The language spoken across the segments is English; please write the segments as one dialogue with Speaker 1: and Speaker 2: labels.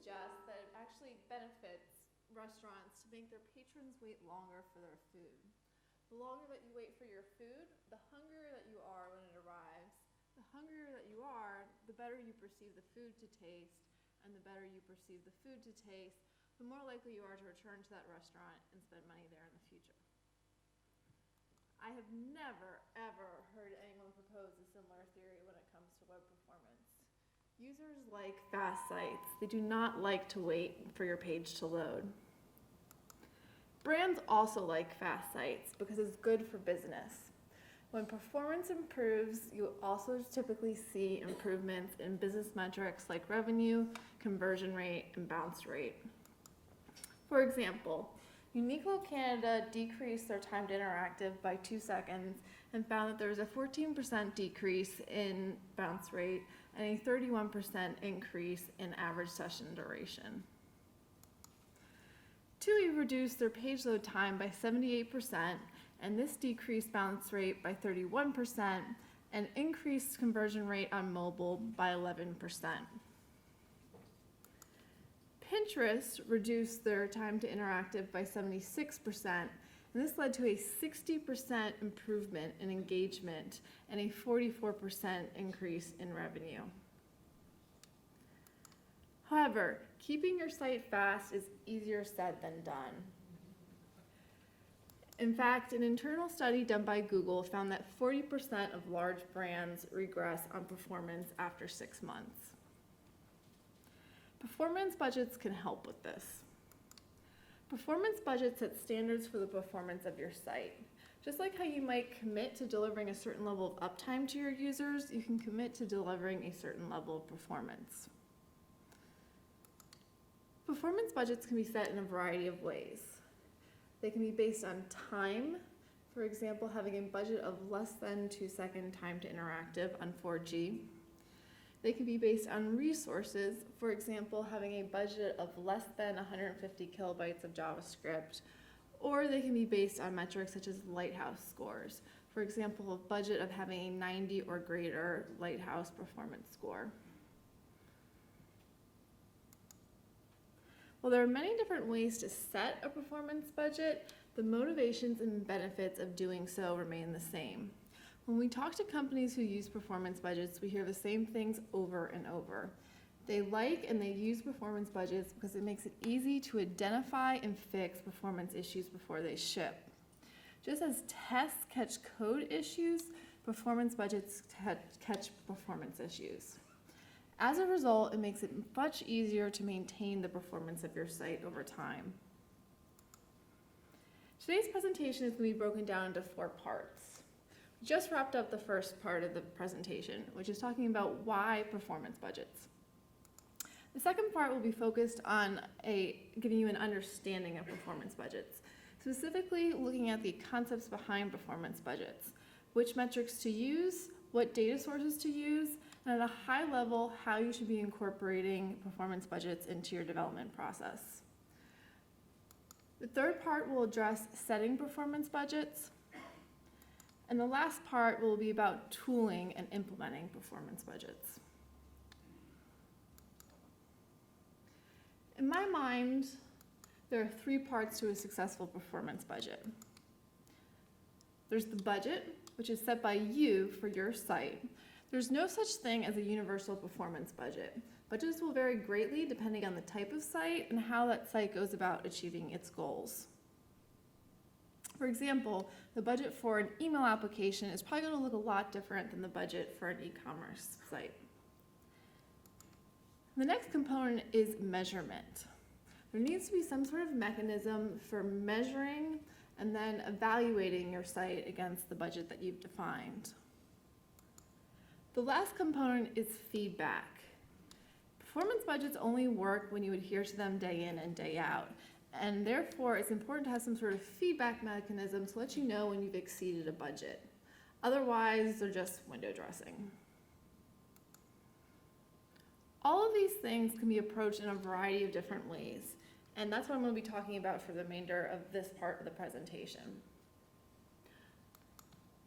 Speaker 1: suggest that it actually benefits restaurants to make their patrons wait longer for their food. The longer that you wait for your food, the hungrier that you are when it arrives. The hungrier that you are, the better you perceive the food to taste, and the better you perceive the food to taste, the more likely you are to return to that restaurant and spend money there in the future. I have never, ever heard anyone propose a similar theory when it comes to web performance. Users like fast sites. They do not like to wait for your page to load. Brands also like fast sites because it's good for business. When performance improves, you also typically see improvements in business metrics like revenue, conversion rate, and bounce rate. For example, Uniqlo Canada decreased their time to interactive by 2 seconds and found that there was a 14% decrease in bounce rate and a 31% increase in average session duration. TUI reduced their page load time by 78%, and this decreased bounce rate by 31% and increased conversion rate on mobile by 11%. Pinterest reduced their time to interactive by 76%, and this led to a 60% improvement in engagement and a 44% increase in revenue. However, keeping your site fast is easier said than done. In fact, an internal study done by Google found that 40% of large brands regress on performance after 6 months. Performance budgets can help with this. Performance budgets set standards for the performance of your site. Just like how you might commit to delivering a certain level of uptime to your users, you can commit to delivering a certain level of performance. Performance budgets can be set in a variety of ways. They can be based on time, for example, having a budget of less than 2-second time to interactive on 4G. They can be based on resources, for example, having a budget of less than 150 kilobytes of JavaScript, or they can be based on metrics such as Lighthouse scores, for example, a budget of having a 90 or greater Lighthouse performance score. While there are many different ways to set a performance budget, the motivations and benefits of doing so remain the same. When we talk to companies who use performance budgets, we hear the same things over and over. They like and they use performance budgets because it makes it easy to identify and fix performance issues before they ship. Just as tests catch code issues, performance budgets catch performance issues. As a result, it makes it much easier to maintain the performance of your site over time. Today's presentation is going to be broken down into 4 parts. We just wrapped up the first part of the presentation, which is talking about why performance budgets. The second part will be focused on giving you an understanding of performance budgets, specifically looking at the concepts behind performance budgets, which metrics to use, what data sources to use, and at a high level, how you should be incorporating performance budgets into your development process. The third part will address setting performance budgets, and the last part will be about tooling and implementing performance budgets. In my mind, there are 3 parts to a successful performance budget. There's the budget, which is set by you for your site. There's no such thing as a universal performance budget. Budgets will vary greatly depending on the type of site and how that site goes about achieving its goals. For example, the budget for an email application is probably going to look a lot different than the budget for an e-commerce site. The next component is measurement. There needs to be some sort of mechanism for measuring and then evaluating your site against the budget that you've defined. The last component is feedback. Performance budgets only work when you adhere to them day in and day out, and therefore it's important to have some sort of feedback mechanism to let you know when you've exceeded a budget. Otherwise, they're just window dressing. All of these things can be approached in a variety of different ways, and that's what I'm going to be talking about for the remainder of this part of the presentation.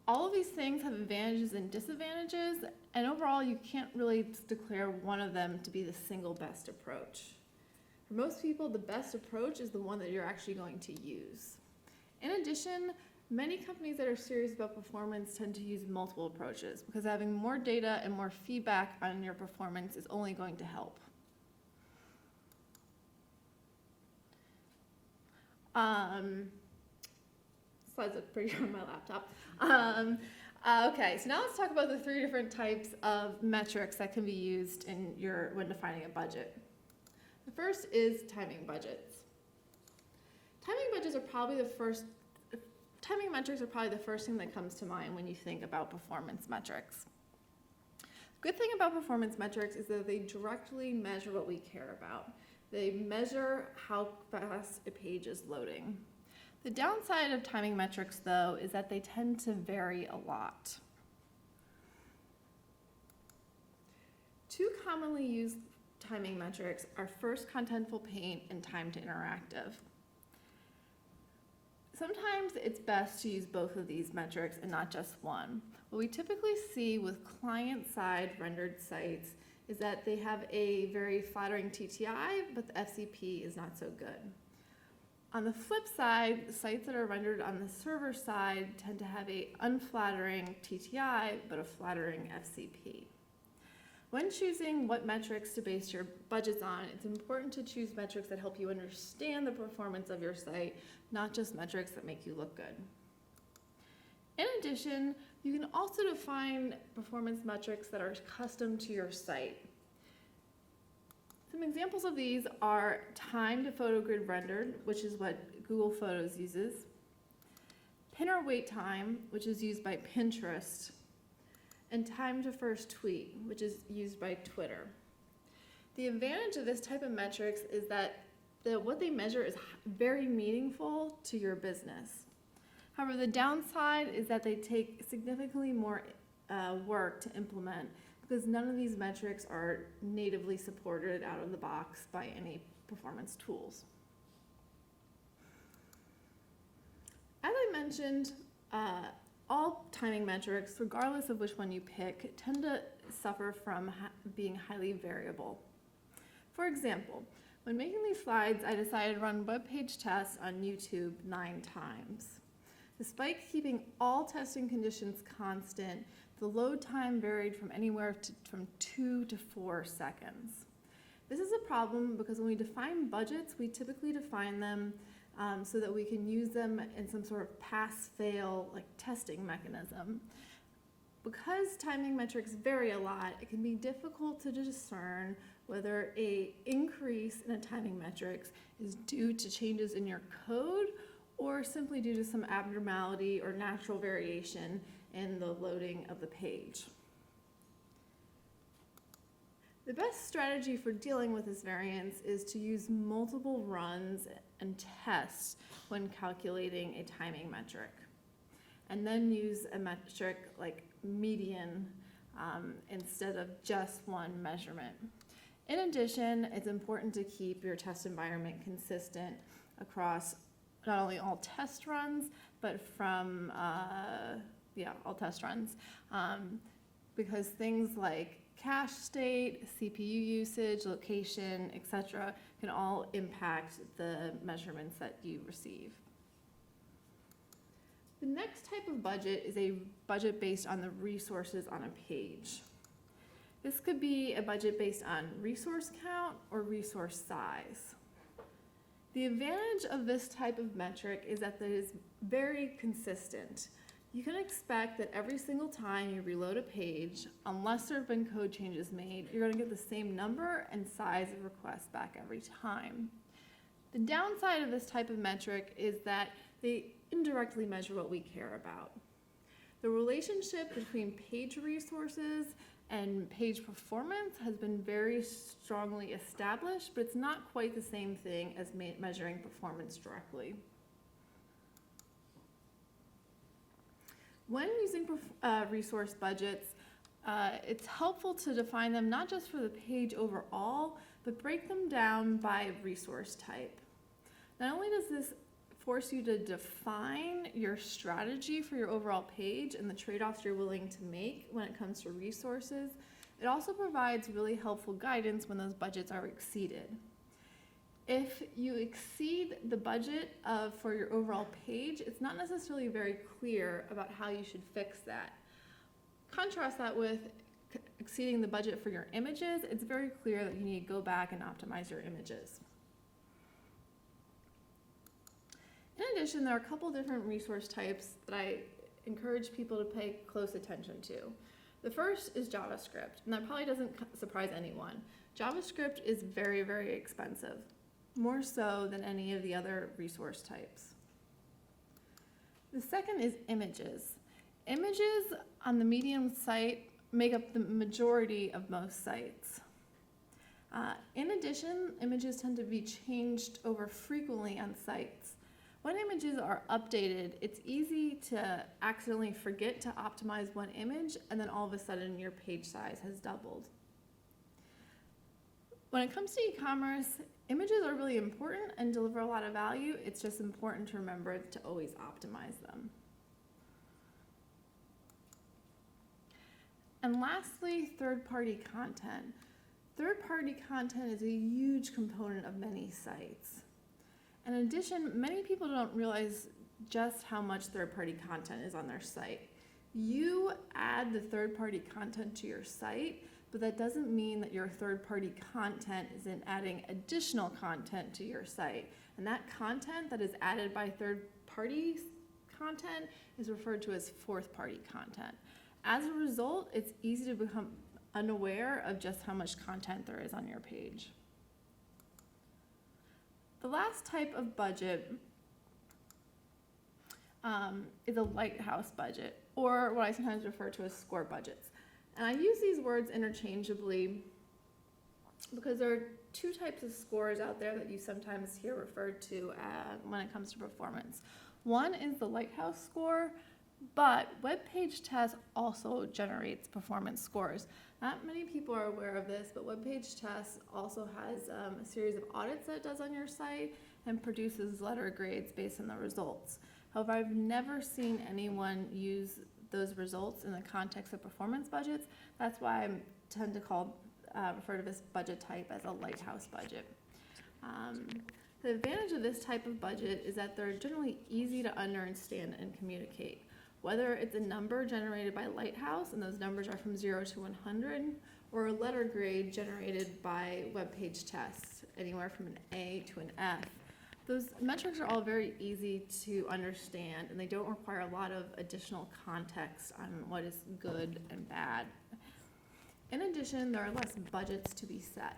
Speaker 1: All of these things have advantages and disadvantages, and overall you can't really declare one of them to be the single best approach. For most people, the best approach is the one that you're actually going to use. In addition, many companies that are serious about performance tend to use multiple approaches because having more data and more feedback on your performance is only going to help. Slides look pretty on my laptop. Okay, so now let's talk about the 3 different types of metrics that can be used when defining a budget. The first is timing budgets. Timing metrics are probably the first thing that comes to mind when you think about performance metrics. Good thing about performance metrics is that they directly measure what we care about. They measure how fast a page is loading. The downside of timing metrics, though, is that they tend to vary a lot. 2 commonly used timing metrics are first contentful paint and time to interactive. Sometimes it's best to use both of these metrics and not just one. What we typically see with client-side rendered sites is that they have a very flattering TTI, but the FCP is not so good. On the flip side, sites that are rendered on the server side tend to have an unflattering TTI, but a flattering FCP. When choosing what metrics to base your budgets on, it's important to choose metrics that help you understand the performance of your site, not just metrics that make you look good. In addition, you can also define performance metrics that are custom to your site. Some examples of these are time to photo grid rendered, which is what Google Photos uses, pinner wait time, which is used by Pinterest, and time to first tweet, which is used by Twitter. The advantage of this type of metrics is that what they measure is very meaningful to your business. However, the downside is that they take significantly more work to implement because none of these metrics are natively supported out of the box by any performance tools. As I mentioned, all timing metrics, regardless of which one you pick, tend to suffer from being highly variable. For example, when making these slides, I decided to run web page tests on YouTube 9 times. Despite keeping all testing conditions constant, the load time varied from anywhere from 2 to 4 seconds. This is a problem because when we define budgets, we typically define them so that we can use them in some sort of pass-fail like testing mechanism. Because timing metrics vary a lot, it can be difficult to discern whether an increase in a timing metrics is due to changes in your code or simply due to some abnormality or natural variation in the loading of the page. The best strategy for dealing with this variance is to use multiple runs and tests when calculating a timing metric, and then use a metric like median instead of just one measurement. In addition, it's important to keep your test environment consistent across not only all test runs, but from all test runs, because things like cache state, CPU usage, location, etc. can all impact the measurements that you receive. The next type of budget is a budget based on the resources on a page. This could be a budget based on resource count or resource size. The advantage of this type of metric is that it is very consistent. You can expect that every single time you reload a page, unless there have been code changes made, you're going to get the same number and size of requests back every time. The downside of this type of metric is that they indirectly measure what we care about. The relationship between page resources and page performance has been very strongly established, but it's not quite the same thing as measuring performance directly. When using resource budgets, it's helpful to define them not just for the page overall, but break them down by resource type. Not only does this force you to define your strategy for your overall page and the trade-offs you're willing to make when it comes to resources, it also provides really helpful guidance when those budgets are exceeded. if you exceed the budget for your overall page, it's not necessarily very clear about how you should fix that. Contrast that with exceeding the budget for your images. It's very clear that you need to go back and optimize your images. In addition, there are a couple different resource types that I encourage people to pay close attention to. The first is JavaScript, and that probably doesn't surprise anyone. JavaScript is very, very expensive, more so than any of the other resource types. The second is images. Images on the Medium site make up the majority of most sites. In addition, images tend to be changed over frequently on sites. When images are updated, it's easy to accidentally forget to optimize one image, and then all of a sudden your page size has doubled. When it comes to e-commerce, images are really important and deliver a lot of value. It's just important to remember to always optimize them. And lastly, third-party content. Third-party content is a huge component of many sites. In addition, many people don't realize just how much third-party content is on their site. You add the third-party content to your site, but that doesn't mean that your third-party content isn't adding additional content to your site. And that content that is added by third-party content is referred to as fourth-party content. As a result, it's easy to become unaware of just how much content there is on your page. The last type of budget is a lighthouse budget, or what I sometimes refer to as score budgets. And I use these words interchangeably because there are two types of scores out there that you sometimes hear referred to when it comes to performance. One is the lighthouse score, but web page test also generates performance scores. Not many people are aware of this, but web page test also has a series of audits that it does on your site and produces letter grades based on the results. However, I've never seen anyone use those results in the context of performance budgets. That's why I tend to refer to this budget type as a lighthouse budget. The advantage of this type of budget is that they're generally easy to understand and communicate. Whether it's a number generated by Lighthouse, and those numbers are from 0 to 100, or a letter grade generated by web page tests, anywhere from an A to an F. Those metrics are all very easy to understand, and they don't require a lot of additional context on what is good and bad. In addition, there are less budgets to be set.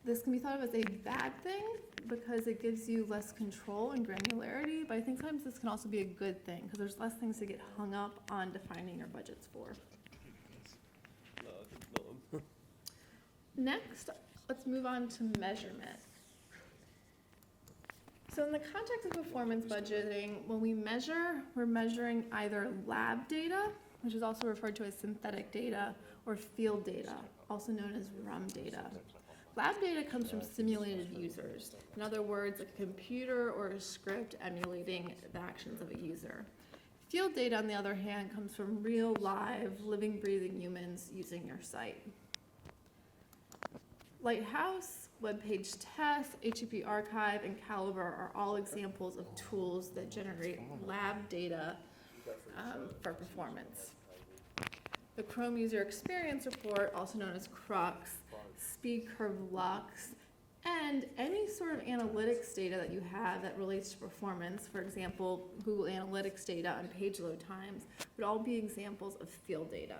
Speaker 1: This can be thought of as a bad thing because it gives you less control and granularity, but I think sometimes this can also be a good thing because there's less things to get hung up on defining your budgets for. Next, let's move on to measurement. So in the context of performance budgeting, when we measure, we're measuring either lab data, which is also referred to as synthetic data, or field data, also known as RUM data. Lab data comes from simulated users. In other words, a computer or a script emulating the actions of a user. Field data, on the other hand, comes from real, live, living, breathing humans using your site. Lighthouse, web page test, HTTP archive, and Calibre are all examples of tools that generate lab data for performance. The Chrome User Experience Report, also known as CRUX, Speed Curve Lux, and any sort of analytics data that you have that relates to performance, for example, Google Analytics data on page load times, would all be examples of field data.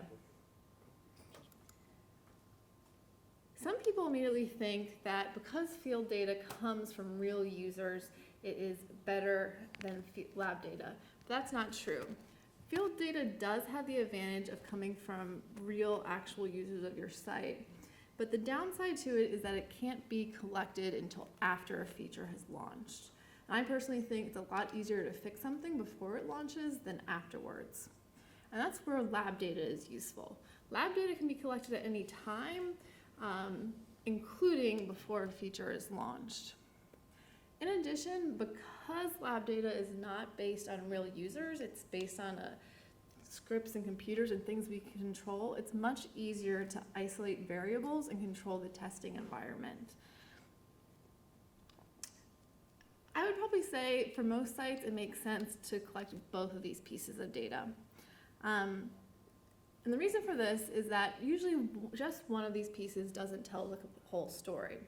Speaker 1: Some people immediately think that because field data comes from real users, it is better than lab data. But that's not true. Field data does have the advantage of coming from real, actual users of your site. But the downside to it is that it can't be collected until after a feature has launched. And I personally think it's a lot easier to fix something before it launches than afterwards. And that's where lab data is useful. Lab data can be collected at any time, including before a feature is launched. In addition, because lab data is not based on real users, it's based on scripts and computers and things we can control, it's much easier to isolate variables and control the testing environment. I would probably say for most sites it makes sense to collect both of these pieces of data. And the reason for this is that usually just one of these pieces doesn't tell the whole story.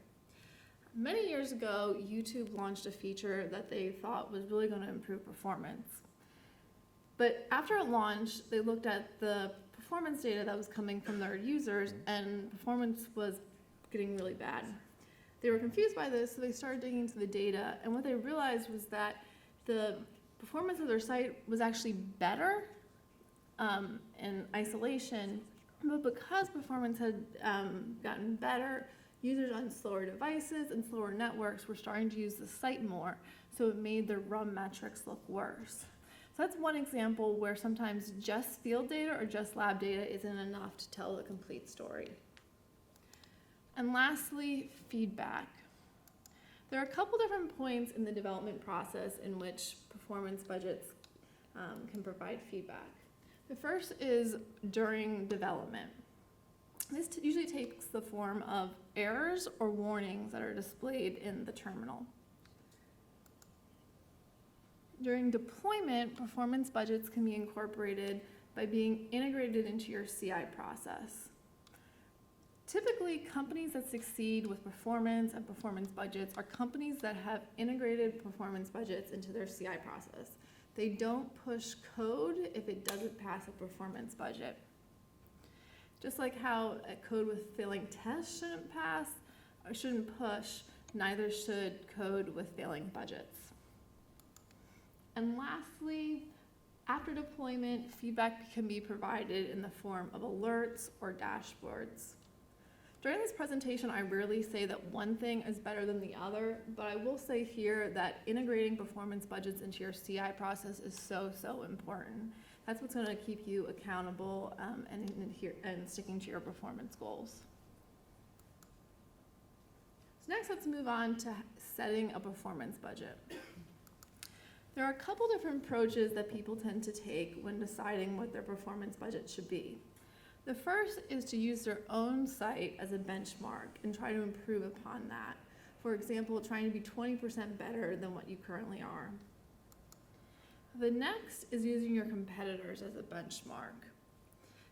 Speaker 1: Many years ago, YouTube launched a feature that they thought was really going to improve performance. But after it launched, they looked at the performance data that was coming from their users, and performance was getting really bad. They were confused by this, so they started digging into the data, and what they realized was that the performance of their site was actually better in isolation, but because performance had gotten better, users on slower devices and slower networks were starting to use the site more, so it made their RUM metrics look worse. So that's one example where sometimes just field data or just lab data isn't enough to tell the complete story. And lastly, feedback. There are a couple different points in the development process in which performance budgets can provide feedback. The first is during development. This usually takes the form of errors or warnings that are displayed in the terminal. During deployment, performance budgets can be incorporated by being integrated into your CI process. Typically, companies that succeed with performance and performance budgets are companies that have integrated performance budgets into their CI process. They don't push code if it doesn't pass a performance budget. Just like how a code with failing tests shouldn't pass or shouldn't push, neither should code with failing budgets. And lastly, after deployment, feedback can be provided in the form of alerts or dashboards. During this presentation, I rarely say that one thing is better than the other, but I will say here that integrating performance budgets into your CI process is so important. That's what's going to keep you accountable and sticking to your performance goals. So next, let's move on to setting a performance budget. There are a couple different approaches that people tend to take when deciding what their performance budget should be. The first is to use their own site as a benchmark and try to improve upon that. For example, trying to be 20% better than what you currently are. The next is using your competitors as a benchmark.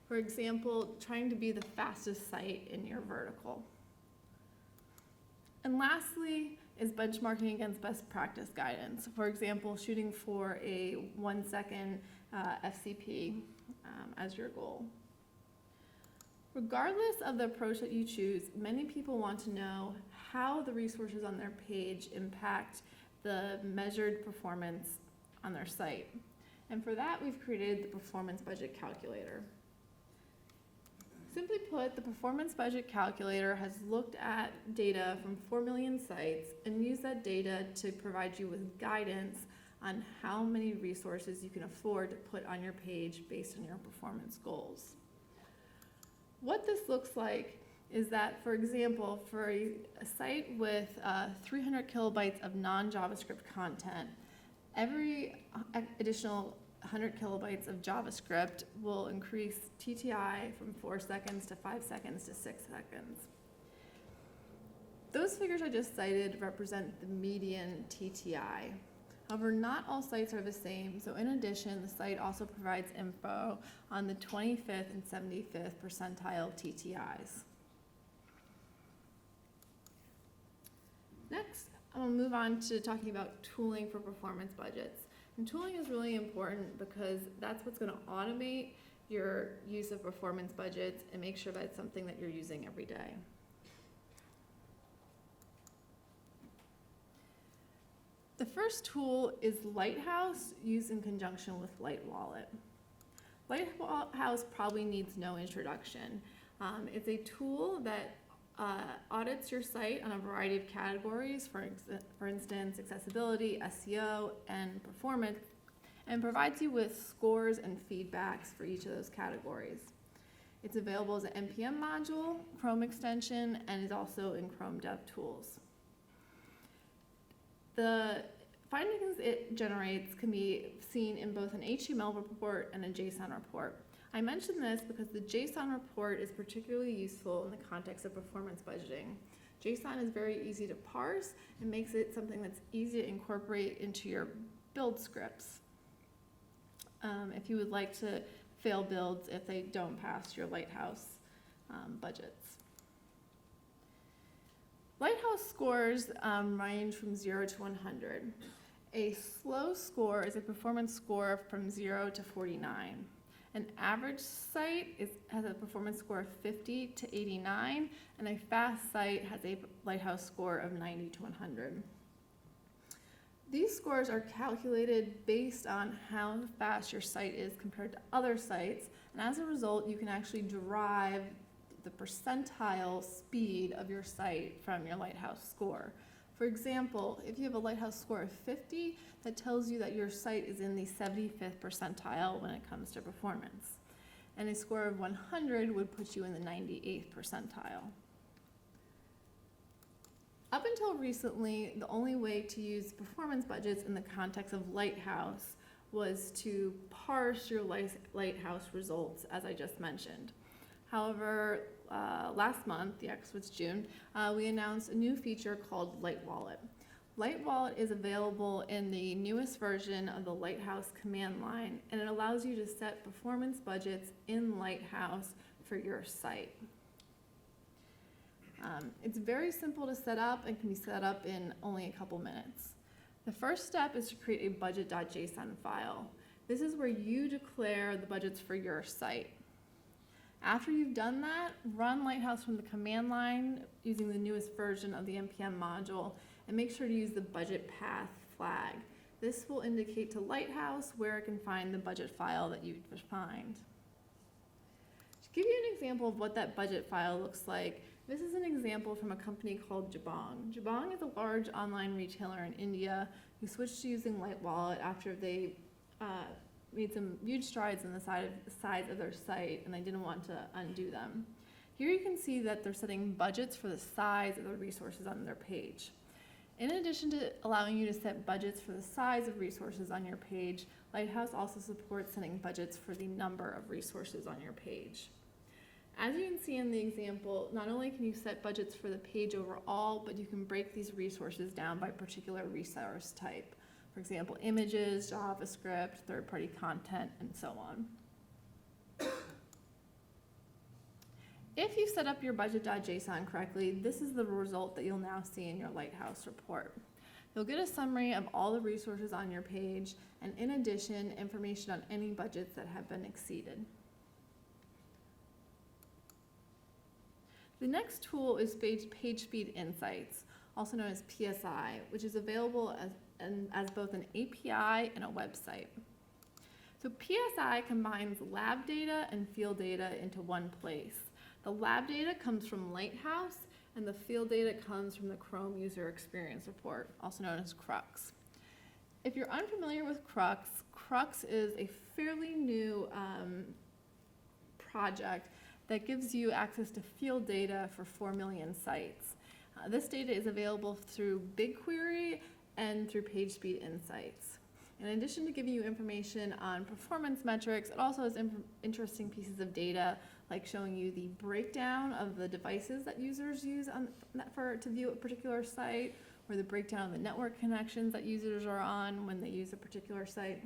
Speaker 1: For example, trying to be the fastest site in your vertical. And lastly is benchmarking against best practice guidance. For example, shooting for a 1 second FCP as your goal. Regardless of the approach that you choose, many people want to know how the resources on their page impact the measured performance on their site. And for that, we've created the Performance Budget Calculator. Simply put, the Performance Budget Calculator has looked at data from 4 million sites and used that data to provide you with guidance on how many resources you can afford to put on your page based on your performance goals. What this looks like is that, for example, for a site with 300 kilobytes of non-JavaScript content, every additional 100 kilobytes of JavaScript will increase TTI from 4 seconds to 5 seconds to 6 seconds. Those figures I just cited represent the median TTI. However, not all sites are the same, so in addition, the site also provides info on the 25th and 75th percentile TTIs. Next, I'll move on to talking about tooling for performance budgets. And tooling is really important because that's what's going to automate your use of performance budgets and make sure that it's something that you're using every day. The first tool is Lighthouse, used in conjunction with Lightwallet. Lighthouse probably needs no introduction. It's a tool that audits your site on a variety of categories, for instance, accessibility, SEO, and performance, and provides you with scores and feedbacks for each of those categories. It's available as an NPM module, Chrome extension, and is also in Chrome DevTools. The findings it generates can be seen in both an HTML report and a JSON report. I mention this because the JSON report is particularly useful in the context of performance budgeting. JSON is very easy to parse and makes it something that's easy to incorporate into your build scripts. If you would like to fail builds if they don't pass your Lighthouse budgets. Lighthouse scores range from 0 to 100. A slow score is a performance score from 0 to 49. An average site has a performance score of 50 to 89, and a fast site has a Lighthouse score of 90 to 100. These scores are calculated based on how fast your site is compared to other sites, and as a result, you can actually derive the percentile speed of your site from your Lighthouse score. For example, if you have a Lighthouse score of 50, that tells you that your site is in the 75th percentile when it comes to performance. And a score of 100 would put you in the 98th percentile. Up until recently, the only way to use performance budgets in the context of Lighthouse was to parse your Lighthouse results, as I just mentioned. However, last month, was June, we announced a new feature called Light Wallet. Light Wallet is available in the newest version of the Lighthouse command line, and it allows you to set performance budgets in Lighthouse for your site. It's very simple to set up and can be set up in only a couple minutes. The first step is to create a budget.json file. This is where you declare the budgets for your site. After you've done that, run Lighthouse from the command line using the newest version of the npm module, and make sure to use the budget path flag. This will indicate to Lighthouse where it can find the budget file that you've defined. To give you an example of what that budget file looks like, this is an example from a company called Jabong. Jabong is a large online retailer in India who switched to using Light Wallet after they made some huge strides in the size of their site, and they didn't want to undo them. Here you can see that they're setting budgets for the size of the resources on their page. In addition to allowing you to set budgets for the size of resources on your page, Lighthouse also supports setting budgets for the number of resources on your page. As you can see in the example, not only can you set budgets for the page overall, but you can break these resources down by particular resource type. For example, images, JavaScript, third-party content, and so on. If you set up your budget.json correctly, this is the result that you'll now see in your Lighthouse report. You'll get a summary of all the resources on your page, and in addition, information on any budgets that have been exceeded. The next tool is PageSpeed Insights, also known as PSI, which is available as both an API and a website. So PSI combines lab data and field data into one place. The lab data comes from Lighthouse, and the field data comes from the Chrome User Experience Report, also known as CRUX. If you're unfamiliar with CRUX, CRUX is a fairly new project that gives you access to field data for 4 million sites. This data is available through BigQuery and through PageSpeed Insights. In addition to giving you information on performance metrics, it also has interesting pieces of data, like showing you the breakdown of the devices that users use to view a particular site, or the breakdown of the network connections that users are on when they use a particular site.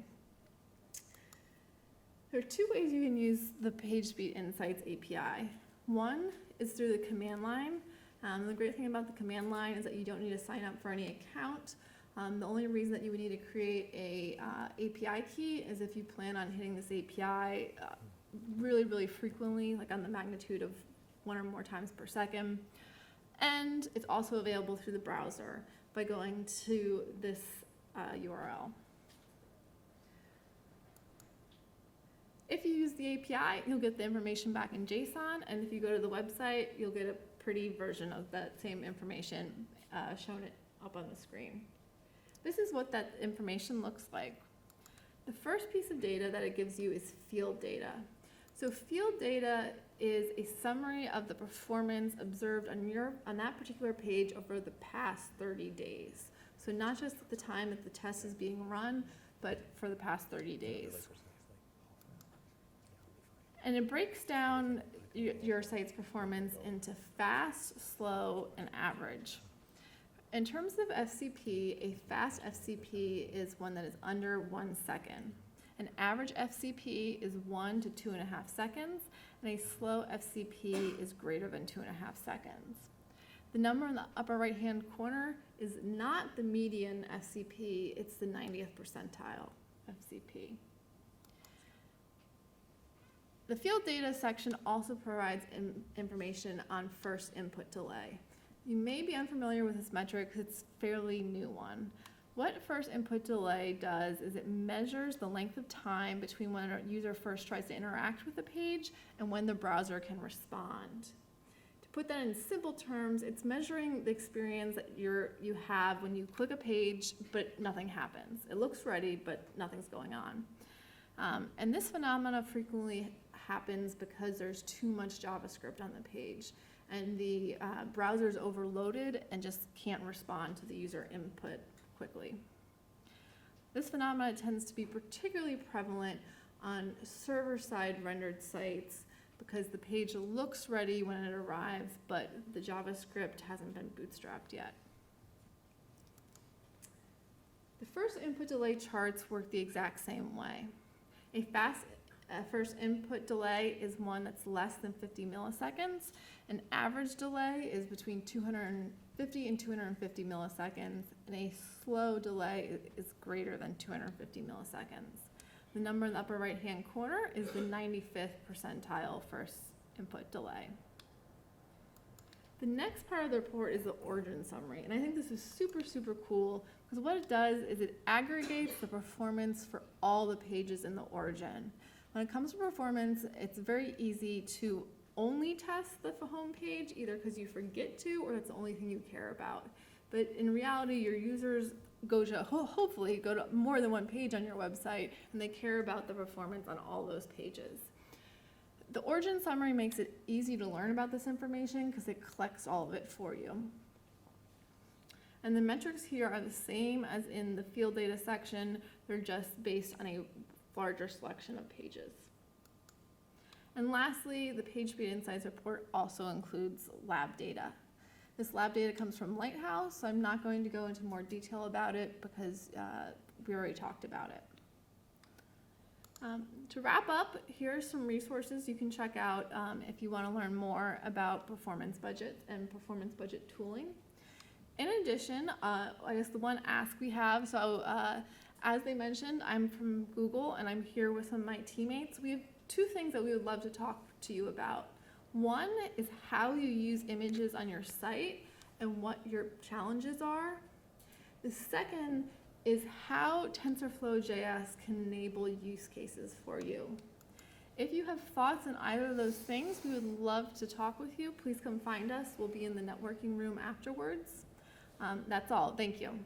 Speaker 1: There are two ways you can use the PageSpeed Insights API. One is through the command line. The great thing about the command line is that you don't need to sign up for any account. The only reason that you would need to create a API key is if you plan on hitting this API really, really frequently, like on the magnitude of 1 or more times per second. And it's also available through the browser by going to this URL. If you use the API, you'll get the information back in JSON, and if you go to the website, you'll get a pretty version of that same information shown up on the screen. This is what that information looks like. The first piece of data that it gives you is field data. So field data is a summary of the performance observed on that particular page over the past 30 days. So not just at the time that the test is being run, but for the past 30 days. And it breaks down your site's performance into fast, slow, and average. In terms of FCP, a fast FCP is one that is under 1 second. An average FCP is 1 to 2.5 seconds, and a slow FCP is greater than 2.5 seconds. The number in the upper right-hand corner is not the median FCP, it's the 90th percentile FCP. The field data section also provides information on first input delay. You may be unfamiliar with this metric because it's a fairly new one. What first input delay does is it measures the length of time between when a user first tries to interact with the page and when the browser can respond. To put that in simple terms, it's measuring the experience that you have when you click a page but nothing happens. It looks ready but nothing's going on. And this phenomena frequently happens because there's too much JavaScript on the page and the browser is overloaded and just can't respond to the user input quickly. This phenomena tends to be particularly prevalent on server-side rendered sites because the page looks ready when it arrives, but the JavaScript hasn't been bootstrapped yet. The first input delay charts work the exact same way. A fast first input delay is one that's less than 50 milliseconds. An average delay is between 250 and 250 milliseconds, and a slow delay is greater than 250 milliseconds. The number in the upper right-hand corner is the 95th percentile first input delay. The next part of the report is the origin summary, and I think this is super, super cool because what it does is it aggregates the performance for all the pages in the origin. When it comes to performance, it's very easy to only test the home page, either because you forget to or that's the only thing you care about. But in reality, your users hopefully go to more than one page on your website, and they care about the performance on all those pages. The origin summary makes it easy to learn about this information because it collects all of it for you. And the metrics here are the same as in the field data section. They're just based on a larger selection of pages. And lastly, the PageSpeed Insights report also includes lab data. This lab data comes from Lighthouse, so I'm not going to go into more detail about it because we already talked about it. To wrap up, here are some resources you can check out if you want to learn more about performance budgets and performance budget tooling. In addition, I guess the one ask we have, so as they mentioned, I'm from Google and I'm here with some of my teammates. We have two things that we would love to talk to you about. One is how you use images on your site and what your challenges are. The second is how TensorFlow.js can enable use cases for you. If you have thoughts on either of those things, we would love to talk with you. Please come find us. We'll be in the networking room afterwards. That's all. Thank you.